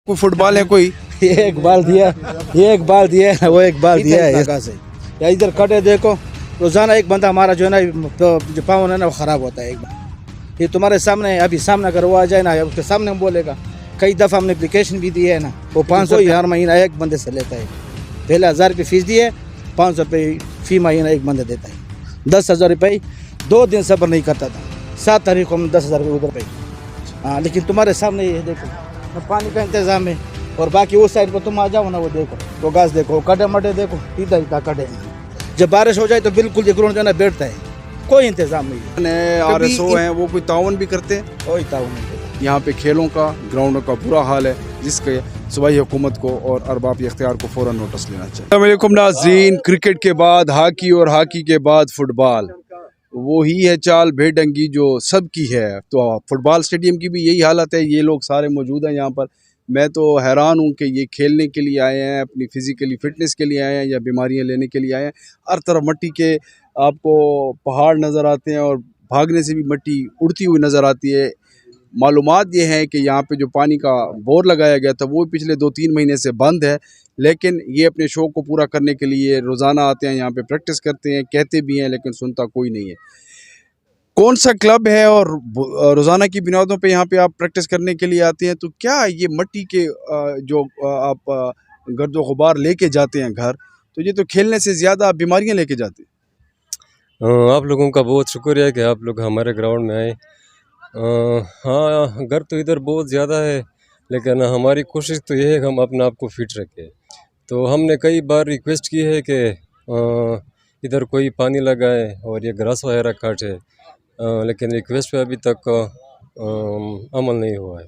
कोई फुटबॉल है कोई ये एक बाल दिया, ये एक बाल दिया है, वो एक बाल दिया है कहाँ से। या इधर कटे देखो, रोजाना एक बंदा हमारा जो है ना तो जो पावन है ना वो ख़राब होता है। एक बार ये तुम्हारे सामने अभी सामने अगर वो आ जाए ना उसके सामने हम बोलेगा। कई दफ़ा हमने एप्लीकेशन भी दी है ना, वो 500 हर महीना एक बंदे से लेता है। पहले 1000 रुपये फीस दिए, 500 रुपये फी महीना एक बंदा देता है। 10,000 रुपये 2 दिन सफ़र नहीं करता था। 7 तारीख को हम 10,000 रुपये उधर पे। हाँ, लेकिन तुम्हारे सामने ये देखो ना, पानी का इंतज़ाम है। और बाकी उस साइड पर तुम आ जाओ ना, वो देखो वो घास देखो, कटे मटे देखो, इधर इतना कटे। जब बारिश हो जाए तो बिल्कुल ये ग्राउंड जो है ना बैठता है, कोई इंतजाम नहीं है। RSO हैं वो कोई ताउन भी करते हैं? कोई ताउन नहीं करता। यहाँ पे खेलों का ग्राउंडों का बुरा हाल है, जिसके सूबाई हुकूमत को और अरबाब इख्तियार को फ़ौरन नोटिस लेना चाहिए। अस्सलाम वालेकुम नाज़रीन, क्रिकेट के बाद हॉकी और हॉकी के बाद फुटबॉल, वो ही है चाल भेड़ंगी जो सबकी है। तो फुटबॉल स्टेडियम की भी यही हालत है। ये लोग सारे मौजूद हैं यहाँ पर। मैं तो हैरान हूँ कि ये खेलने के लिए आए हैं, अपनी फ़िज़िकली फ़िटनेस के लिए आए हैं या बीमारियाँ लेने के लिए आए हैं। हर तरफ मिट्टी के आपको पहाड़ नज़र आते हैं और भागने से भी मिट्टी उड़ती हुई नज़र आती है। मालूमात ये है कि यहाँ पे जो पानी का बोर लगाया गया था वो पिछले 2-3 महीने से बंद है, लेकिन ये अपने शौक़ को पूरा करने के लिए रोज़ाना आते हैं, यहाँ पे प्रैक्टिस करते हैं, कहते भी हैं, लेकिन सुनता कोई नहीं है। कौन सा क्लब है और रोज़ाना की बुनियादों पे यहाँ पे आप प्रैक्टिस करने के लिए आते हैं, तो क्या ये मिट्टी के जो आप गर्द गुबार लेके जाते हैं घर, तो ये तो खेलने से ज़्यादा आप बीमारियाँ लेके जाते हैं। आप लोगों का बहुत शुक्रिया कि आप लोग हमारे ग्राउंड में आए। हाँ, घर तो इधर बहुत ज़्यादा है, लेकिन हमारी कोशिश तो ये है कि हम अपने आप को फिट रखें। तो हमने कई बार रिक्वेस्ट की है कि इधर कोई पानी लगाए और ये ग्रास वगैरह काटे, लेकिन रिक्वेस्ट पे अभी तक अमल नहीं हुआ है।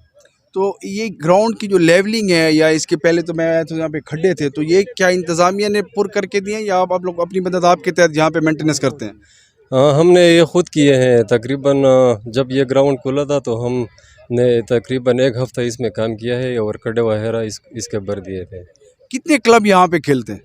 तो ये ग्राउंड की जो लेवलिंग है, या इसके पहले तो मैं तो यहाँ पे खड्डे थे, तो ये क्या इंतज़ामिया ने पुर करके दिए हैं या आप लोग अपनी मदद आपके तहत यहाँ पे मेंटेनेंस करते हैं? हमने ये ख़ुद किए हैं। तकरीबन जब ये ग्राउंड खुला था तो हमने तकरीबन 1 हफ़्ता इसमें काम किया है और खड्डे वगैरह इसके भर दिए थे। कितने क्लब यहाँ पे खेलते हैं?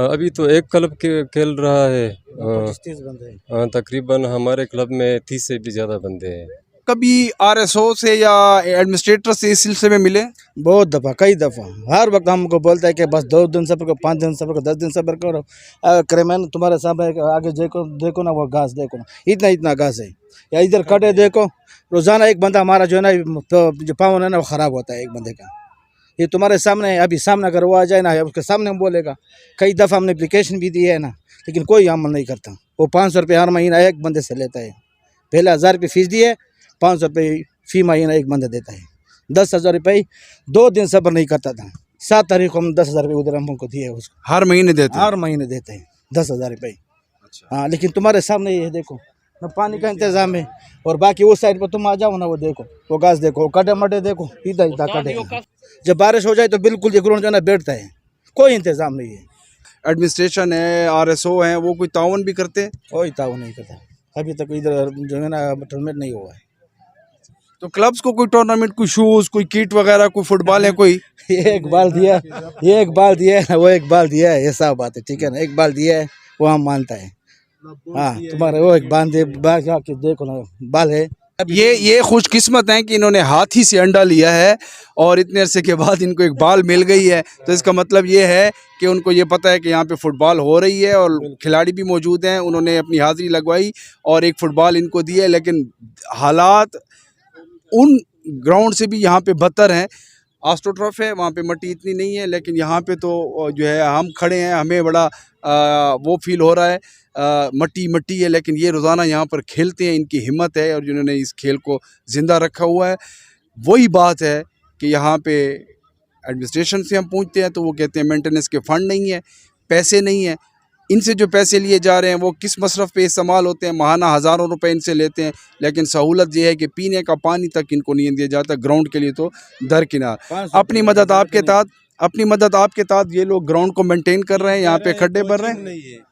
अभी तो एक क्लब खेल रहा है। 25-30 बंदे हैं। तकरीबन हमारे क्लब में 30 से भी ज़्यादा बंदे हैं। कभी RSO से या एडमिनिस्ट्रेटर से इस सिलसिले में मिले? बहुत दफ़ा, कई दफ़ा, हर वक्त हमको बोलता है कि बस 2 दिन सफ़र करो, 5 दिन सफ़र करो, 10 दिन सफ़र करो। करे मैंने तुम्हारे सामने आगे देखो देखो ना, वो घास देखो ना, इतना इतना घास है। या इधर कटे देखो, रोज़ाना एक बंदा हमारा जो है ना तो जो पावन है ना वो ख़राब होता है एक बंदे का। ये तुम्हारे सामने अभी सामने अगर वो आ जाए ना उसके सामने हम बोलेगा। कई दफ़ा हमने एप्लीकेशन भी दी है ना, लेकिन कोई अमल नहीं करता। वो 500 रुपये हर महीना एक बंदे से लेता है। पहले 1000 रुपये फीस दिए, 500 रुपये फी महीना एक बंदा देता है। 10,000 रुपये 2 दिन सफ़र नहीं करता था। 7 तारीख को हम 10,000 रुपये उधर हमको दिए उसको। हर महीने देते हैं? हर महीने देते हैं 10,000 रुपये। अच्छा। हाँ, लेकिन तुम्हारे सामने ये देखो ना, पानी का इंतज़ाम है। और बाकी उस साइड पर तुम आ जाओ ना, वो देखो वो घास देखो, कटे मटे देखो, इधर इतना कटे। जब बारिश हो जाए तो बिल्कुल ये ग्राउंड जो है ना बैठता है, कोई इंतज़ाम नहीं है। एडमिनिस्ट्रेशन है, RSO हैं, वो कोई ताउन भी करते हैं? कोई ताउन नहीं करता अभी तक, इधर जो है ना टूर्नामेंट नहीं हुआ है। तो क्लब्स को कोई टूर्नामेंट, कोई शूज़, कोई किट वगैरह, कोई फुटबॉल है कोई? ये एक बाल दिया, ये एक बाल दिया है, वो एक बाल दिया है, ऐसा बात है, ठीक है ना। एक बाल दिया है वो हम मानता है। हाँ, तुम्हारे वो एक बाल के देखो ना, बाल है। ये खुशकिस्मत हैं कि इन्होंने हाथी से अंडा लिया है और इतने अरसे के बाद इनको एक बाल मिल गई है। तो इसका मतलब ये है कि उनको ये पता है कि यहाँ पे फुटबॉल हो रही है और खिलाड़ी भी मौजूद हैं। उन्होंने अपनी हाज़िरी लगवाई और एक फ़ुटबॉल इनको दी है, लेकिन हालात उन ग्राउंड से भी यहाँ पे बदतर हैं। आस्ट्रोटर्फ है, वहाँ पे मिट्टी इतनी नहीं है, लेकिन यहाँ पे तो जो है हम खड़े हैं, हमें बड़ा वो फील हो रहा है। मिट्टी मिट्टी है, लेकिन ये रोज़ाना यहाँ पर खेलते हैं, इनकी हिम्मत है और जिन्होंने इस खेल को ज़िंदा रखा हुआ है। वही बात है कि यहाँ पे एडमिनिस्ट्रेशन से हम पूछते हैं तो वो कहते हैं मेंटेनेंस के फ़ंड नहीं है, पैसे नहीं है। इनसे जो पैसे लिए जा रहे हैं वो किस मसरफ़ पे इस्तेमाल होते हैं? माहाना हज़ारों रुपए इनसे लेते हैं, लेकिन सहूलत ये है कि पीने का पानी तक इनको नहीं दिया जाता। ग्राउंड के लिए तो दरकिनार। अपनी मदद आपके तहत ये लोग ग्राउंड को मेंटेन कर रहे हैं। यहाँ पे खड्डे भर रहे हैं,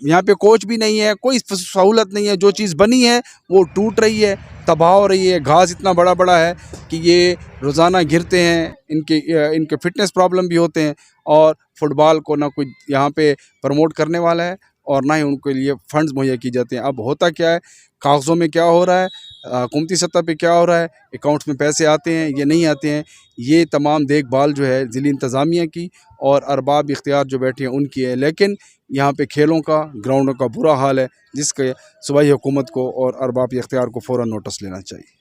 यहाँ पे कोच भी नहीं है, कोई सहूलत नहीं है। जो चीज़ बनी है वो टूट रही है, तबाह हो रही है। घास इतना बड़ा बड़ा है कि ये रोज़ाना गिरते हैं, इनके फिटनेस प्रॉब्लम भी होते हैं। और फुटबॉल को ना कोई यहाँ पे प्रमोट करने वाला है और ना ही उनके लिए फ़ंड्स मुहैया की जाते हैं। अब होता क्या है, कागज़ों में क्या हो रहा है, हुकूमती सतह पे क्या हो रहा है, अकाउंट्स में पैसे आते हैं ये नहीं आते हैं, ये तमाम देखभाल जो है ज़िली इंतज़ामिया की और अरबाब इख्तियार जो बैठे हैं उनकी है। लेकिन यहाँ पे खेलों का, ग्राउंडों का बुरा हाल है, जिसके सूबाई हुकूमत को और अरबाब इख्तियार को फ़ौरन नोटिस लेना चाहिए।